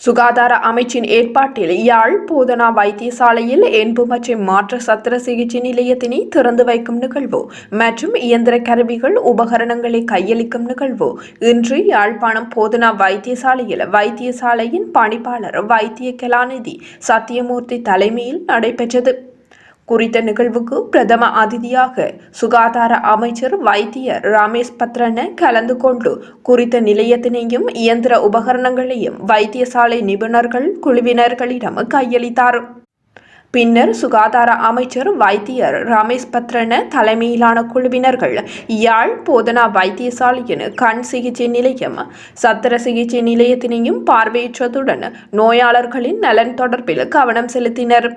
சுகாதார அமைச்சின் ஏற்பாட்டில் யாழ் போதனா வைத்தியசாலையில் என்பு மற்றும் மாற்று சத்திர சிகிச்சை நிலையத்தினை திறந்து வைக்கும் நிகழ்வு மற்றும் இயந்திர கருவிகள் உபகரணங்களை கையளிக்கும் நிகழ்வு இன்று யாழ்ப்பாணம் போதனா வைத்தியசாலையின் பணிப்பாளர் வைத்திய கலாநிதி சத்தியமூர்த்தி தலைமையில் நடைபெற்றது. குறித்த நிகழ்வுக்கு பிரதம அதிதியாக சுகாதார அமைச்சர் வைத்தியர் ரமேஷ் பத்ரன கலந்து கொண்டு குறித்த நிலையத்தினையும் இயந்திர உபகரணங்களையும் வைத்தியசாலை நிபுணர்கள் குழுவினர்களிடம் கையளித்தார். பின்னர் சுகாதார அமைச்சர் வைத்தியர் ரமேஷ் பத்ரன தலைமையிலான குழுவினர்கள் யாழ் போதனா வைத்தியசாலையின் கண் சிகிச்சை நிலையம் சத்திர சிகிச்சை நிலையத்தினையும் பார்வையிட்டதுடன் நோயாளர்களின் நலன் தொடர்பில் கவனம் செலுத்தினர்.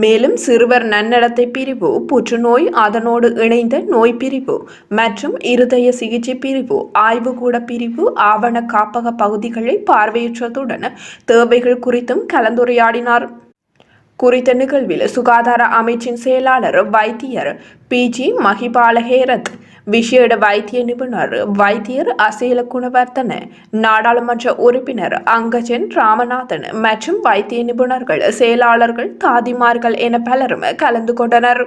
மேலும் சிறுவர் நன்னடத்தை பிரிவு, புற்றுநோய், அதனோடு இணைந்த நோய் பிரிவு மற்றும் இருதய சிகிச்சை பிரிவு, ஆய்வுகூட பிரிவு, ஆவண காப்பக பகுதிகளை பார்வையிட்டதுடன் தேவைகள் குறித்தும் கலந்துரையாடினார். குறித்த நிகழ்வில் சுகாதார அமைச்சின் செயலாளர் வைத்தியர் PG மஹிபாலஹேரத், விசேட வைத்திய நிபுணர் வைத்தியர் அசேல குணவர்த்தன, நாடாளுமன்ற உறுப்பினர் அங்கஜன் ராமநாதன் மற்றும் வைத்திய நிபுணர்கள், செயலாளர்கள், தாதிமார்கள் என பலரும் கலந்து கொண்டனர்.